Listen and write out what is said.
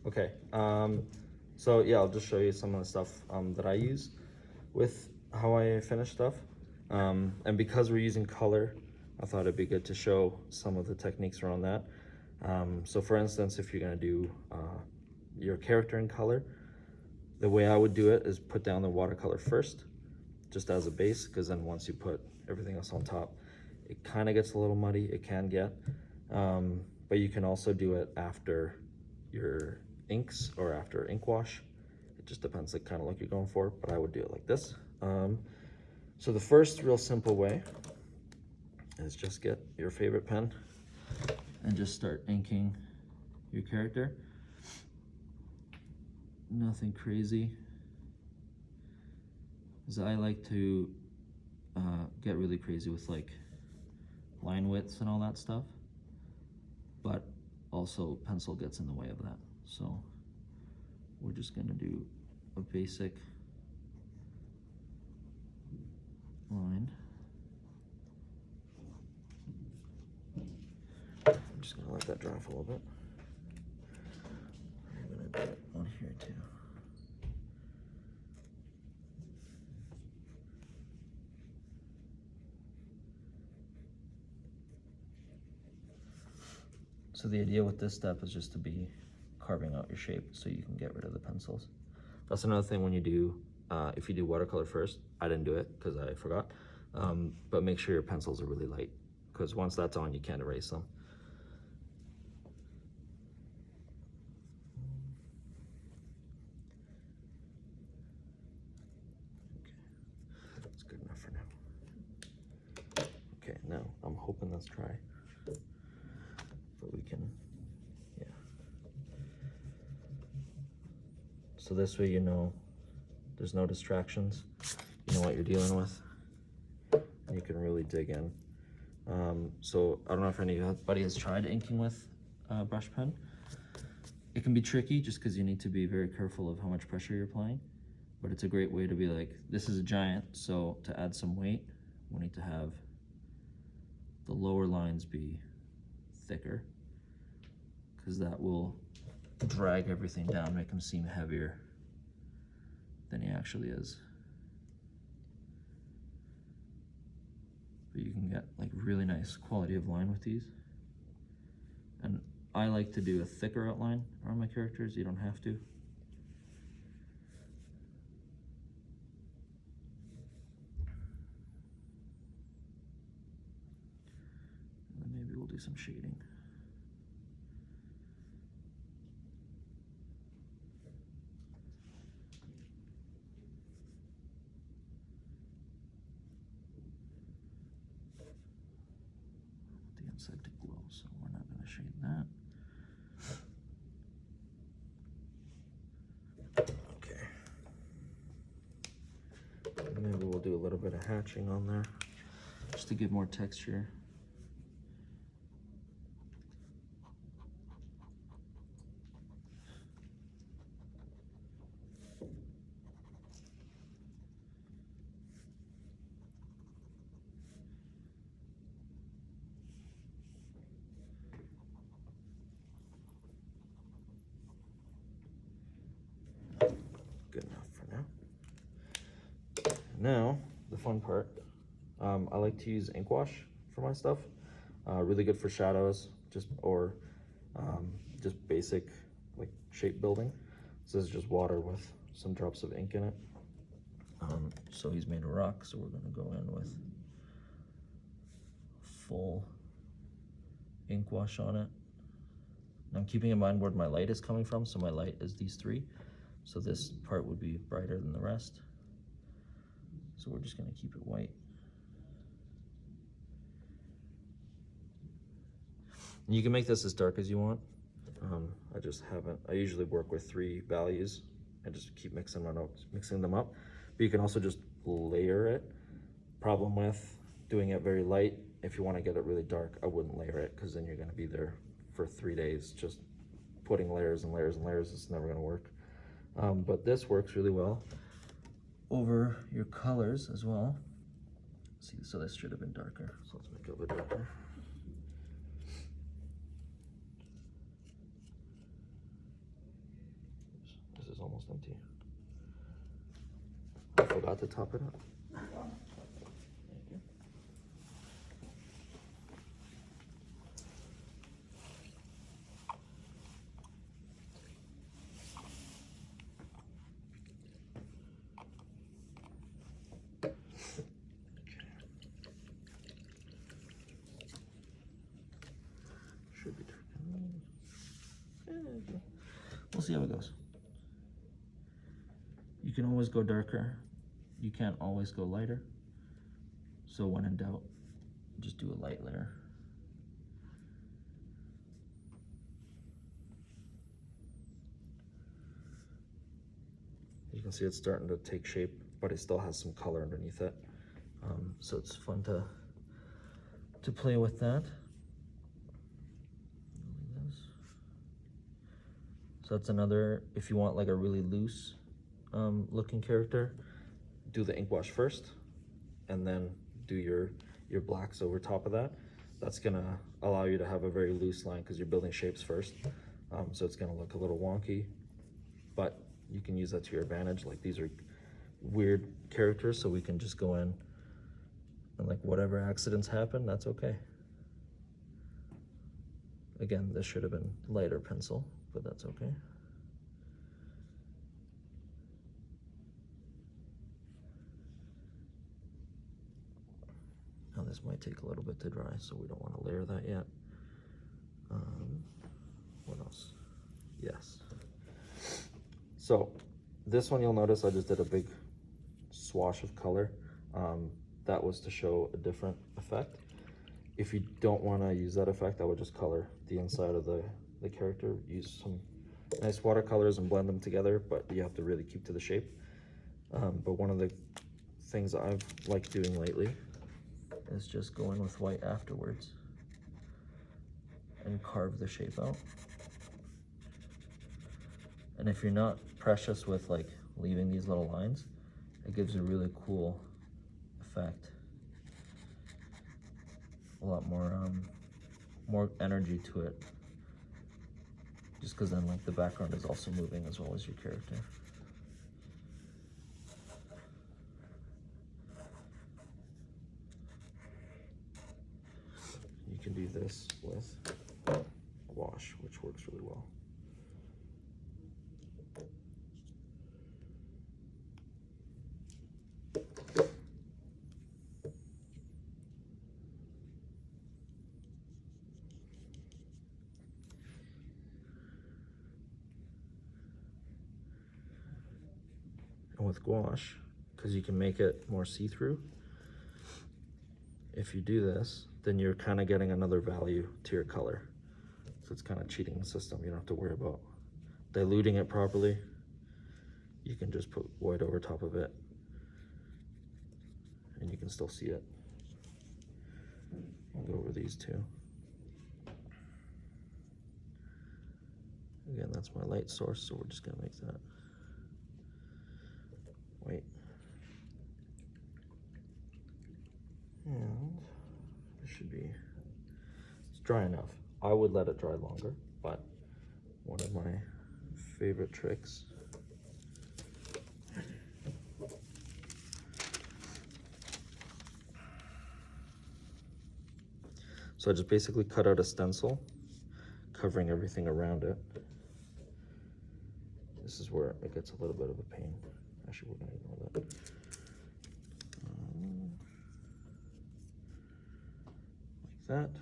Okay, so yeah, I'll just show you some of the stuff that I use with how I finish stuff. And because we're using color, I thought it'd be good to show some of the techniques around that. So for instance, if you're gonna do your character in color, the way I would do it is put down the watercolor first, just as a base, because then once you put everything else on top, it kind of gets a little muddy, it can get. But you can also do it after your inks or after ink wash. It just depends like kind of like you're going for, but I would do it like this. So the first real simple way is just get your favorite pen and just start inking your character. Nothing crazy, because I like to get really crazy with like line widths and all that stuff, but also pencil gets in the way of that. So we're just gonna do a basic line. I'm just gonna let that dry for a little bit. I'm gonna do it on here too. So the idea with this step is just to be carving out your shape so you can get rid of the pencils. That's another thing when you do, if you do watercolor first, I didn't do it because I forgot, but make sure your pencils are really light, because once that's on, you can't erase them. Okay, that's good enough for now. Okay, now I'm hoping that's dry, but we can, yeah. So this way you know there's no distractions, you know what you're dealing with, and you can really dig in. So I don't know if anybody has tried inking with a brush pen. It can be tricky just because you need to be very careful of how much pressure you're applying, but it's a great way to be like, this is a giant, so to add some weight, we need to have the lower lines be thicker, because that will drag everything down, make them seem heavier than he actually is. But you can get like really nice quality of line with these. And I like to do a thicker outline around my characters. You don't have to. And then maybe we'll do some shading. The inside to glow, so we're not going to shade that. Okay. Maybe we'll do a little bit of hatching on there, just to give more texture. Good enough for now. Now, the fun part. I like to use ink wash for my stuff. Really good for shadows, just basic like shape building. So this is just water with some drops of ink in it. So he's made a rock, so we're gonna go in with full ink wash on it. And I'm keeping in mind where my light is coming from, so my light is these three. So this part would be brighter than the rest. So we're just gonna keep it white. And you can make this as dark as you want. I just haven't, I usually work with 3 values and just keep mixing them up. But you can also just layer it. Problem with doing it very light, if you want to get it really dark, I wouldn't layer it, because then you're going to be there for 3 days just putting layers and layers and layers. It's never going to work. But this works really well over your colors as well. See, so this should have been darker, so let's make it a little bit darker. almost empty. I forgot to top it up. Should be dark. We'll see how it goes. You can always go darker. You can't always go lighter. So when in doubt, just do a light layer. You can see it's starting to take shape, but it still has some color underneath it. So it's fun to play with that. So that's another, if you want like a really loose looking character, do the ink wash first and then do your blacks over top of that. That's gonna allow you to have a very loose line because you're building shapes first. So it's gonna look a little wonky, but you can use that to your advantage. Like these are weird characters, so we can just go in and like whatever accidents happen, that's okay. Again, this should have been lighter pencil, but that's okay. Now this might take a little bit to dry, so we don't want to layer that yet. What else? Yes. So this one, you'll notice I just did a big swash of color. That was to show a different effect. If you don't want to use that effect, I would just color the inside of the character. Use some nice watercolors and blend them together, but you have to really keep to the shape. But one of the things I've liked doing lately is just go in with white afterwards and carve the shape out. And if you're not precious with like leaving these little lines, it gives a really cool effect. A lot more energy to it. Just because then like the background is also moving as well as your character. You can do this with wash, which works really well. And with gouache, because you can make it more see-through, if you do this, then you're kind of getting another value to your color. So it's kind of cheating the system. You don't have to worry about diluting it properly. You can just put white over top of it and you can still see it. I'll go over these two. Again, that's my light source, so we're just gonna make that white. And it should be, it's dry enough. I would let it dry longer, but one of my favorite tricks so I just basically cut out a stencil covering everything around it. This is where it gets a little bit of a pain. Actually, we're gonna ignore that. Like that.